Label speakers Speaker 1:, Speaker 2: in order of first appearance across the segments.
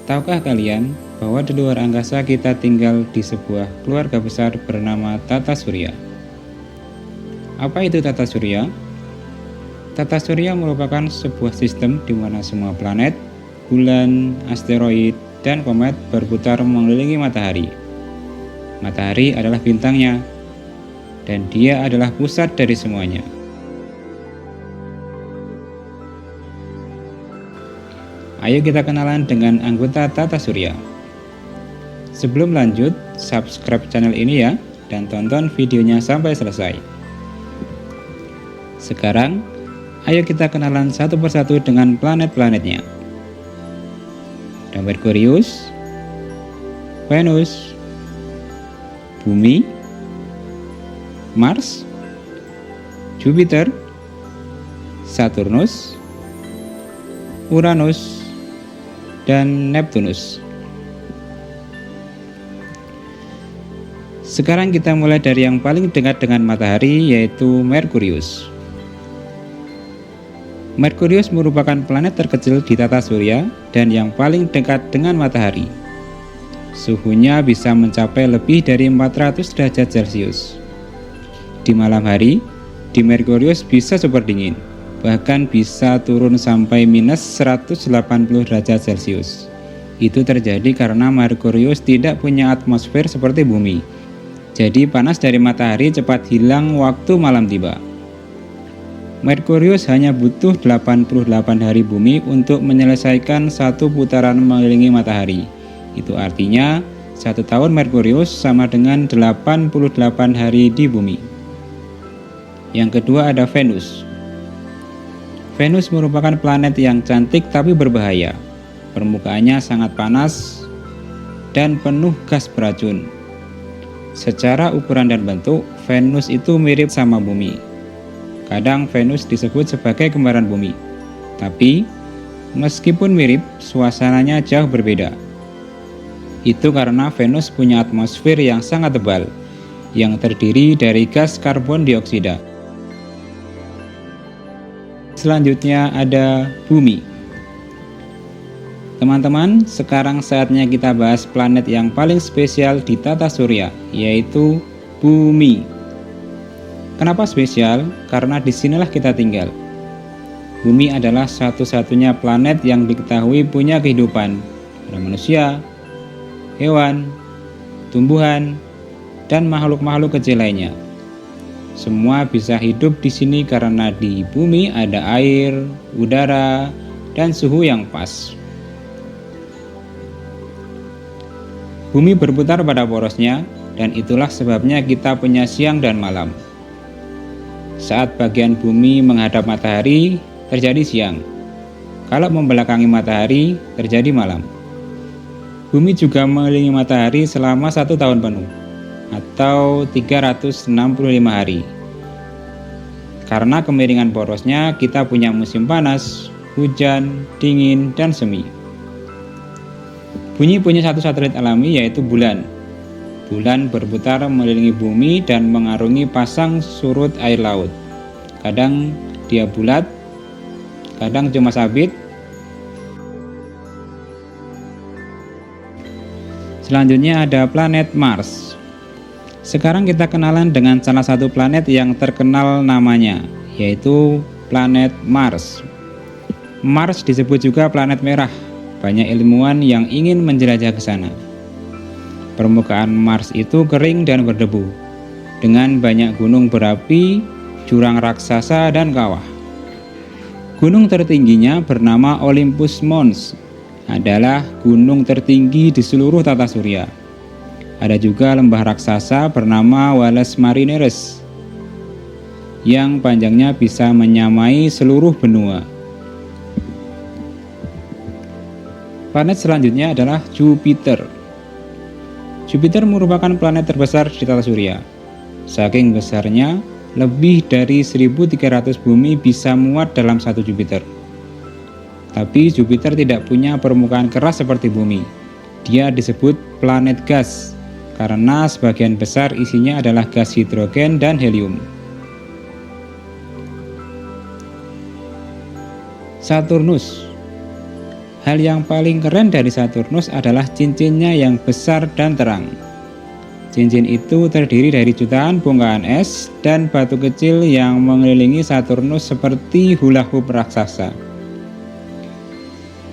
Speaker 1: Tahukah kalian bahwa di luar angkasa kita tinggal di sebuah keluarga besar bernama Tata Surya? Apa itu Tata Surya? Tata Surya merupakan sebuah sistem di mana semua planet, bulan, asteroid, dan komet berputar mengelilingi matahari. Matahari adalah bintangnya, dan dia adalah pusat dari semuanya. Ayo kita kenalan dengan anggota Tata Surya. Sebelum lanjut, subscribe channel ini ya, dan tonton videonya sampai selesai. Sekarang, ayo kita kenalan satu persatu dengan planet-planetnya. Ada Merkurius, Venus, Bumi, Mars, Jupiter, Saturnus, Uranus, dan Neptunus. Sekarang kita mulai dari yang paling dekat dengan matahari, yaitu Merkurius. Merkurius merupakan planet terkecil di tata surya dan yang paling dekat dengan matahari. Suhunya bisa mencapai lebih dari 400 derajat Celcius. Di malam hari, di Merkurius bisa super dingin, bahkan bisa turun sampai minus 180 derajat Celcius. Itu terjadi karena Merkurius tidak punya atmosfer seperti bumi. Jadi panas dari matahari cepat hilang waktu malam tiba. Merkurius hanya butuh 88 hari bumi untuk menyelesaikan satu putaran mengelilingi matahari. Itu artinya 1 tahun Merkurius sama dengan 88 hari di bumi. Yang kedua ada Venus. Venus merupakan planet yang cantik tapi berbahaya. Permukaannya sangat panas dan penuh gas beracun. Secara ukuran dan bentuk, Venus itu mirip sama bumi. Kadang Venus disebut sebagai kembaran bumi. Tapi, meskipun mirip, suasananya jauh berbeda. Itu karena Venus punya atmosfer yang sangat tebal, yang terdiri dari gas karbon dioksida. Selanjutnya ada Bumi. Teman-teman, sekarang saatnya kita bahas planet yang paling spesial di tata surya, yaitu Bumi. Kenapa spesial? Karena disinilah kita tinggal. Bumi adalah satu-satunya planet yang diketahui punya kehidupan. Ada manusia, hewan, tumbuhan, dan makhluk-makhluk kecil lainnya. Semua bisa hidup di sini karena di bumi ada air, udara, dan suhu yang pas. Bumi berputar pada porosnya, dan itulah sebabnya kita punya siang dan malam. Saat bagian bumi menghadap matahari, terjadi siang. Kalau membelakangi matahari, terjadi malam. Bumi juga mengelilingi matahari selama 1 tahun penuh, atau 365 hari. Karena kemiringan porosnya, kita punya musim panas, hujan, dingin, dan semi. Bumi punya satu satelit alami, yaitu bulan. Bulan berputar mengelilingi bumi dan mengarungi pasang surut air laut. Kadang dia bulat, kadang cuma sabit. Selanjutnya ada planet Mars. Sekarang kita kenalan dengan salah satu planet yang terkenal namanya, yaitu planet Mars. Mars disebut juga planet merah. Banyak ilmuwan yang ingin menjelajah ke sana. Permukaan Mars itu kering dan berdebu, dengan banyak gunung berapi, jurang raksasa, dan kawah. Gunung tertingginya bernama Olympus Mons, adalah gunung tertinggi di seluruh tata surya. Ada juga lembah raksasa bernama Valles Marineris yang panjangnya bisa menyamai seluruh benua. Planet selanjutnya adalah Jupiter. Jupiter merupakan planet terbesar di tata surya. Saking besarnya, lebih dari 1.300 bumi bisa muat dalam satu Jupiter. Tapi Jupiter tidak punya permukaan keras seperti bumi. Dia disebut planet gas karena sebagian besar isinya adalah gas hidrogen dan helium. Saturnus Hal yang paling keren dari Saturnus adalah cincinnya yang besar dan terang. Cincin itu terdiri dari jutaan bongkahan es dan batu kecil yang mengelilingi Saturnus seperti hula hoop raksasa.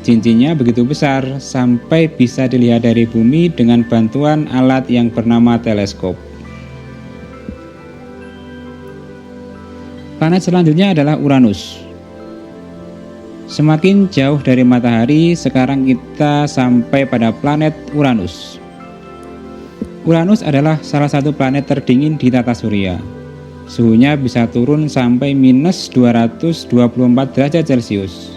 Speaker 1: Cincinnya begitu besar sampai bisa dilihat dari bumi dengan bantuan alat yang bernama teleskop. Planet selanjutnya adalah Uranus. Semakin jauh dari matahari, sekarang kita sampai pada planet Uranus. Uranus adalah salah satu planet terdingin di tata surya. Suhunya bisa turun sampai minus 224 derajat Celcius.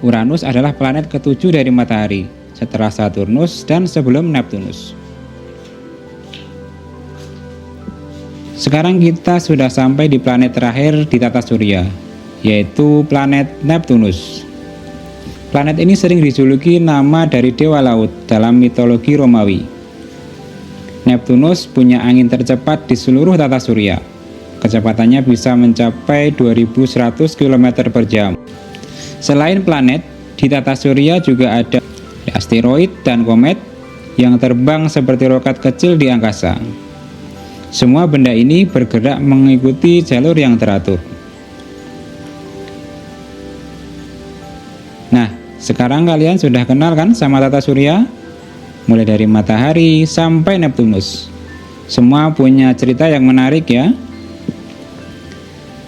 Speaker 1: Uranus adalah planet ketujuh dari matahari, setelah Saturnus dan sebelum Neptunus. Sekarang kita sudah sampai di planet terakhir di tata surya, yaitu planet Neptunus. Planet ini sering dijuluki nama dari dewa laut dalam mitologi Romawi. Neptunus punya angin tercepat di seluruh tata surya. Kecepatannya bisa mencapai 2100 km per jam. Selain planet, di tata surya juga ada asteroid dan komet yang terbang seperti roket kecil di angkasa. Semua benda ini bergerak mengikuti jalur yang teratur. Nah, sekarang kalian sudah kenal kan sama tata surya? Mulai dari matahari sampai Neptunus. Semua punya cerita yang menarik ya.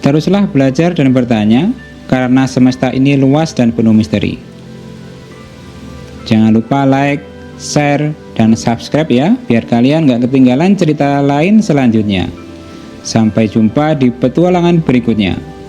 Speaker 1: Teruslah belajar dan bertanya, karena semesta ini luas dan penuh misteri. Jangan lupa like, share, dan subscribe ya, biar kalian gak ketinggalan cerita lain selanjutnya. Sampai jumpa di petualangan berikutnya.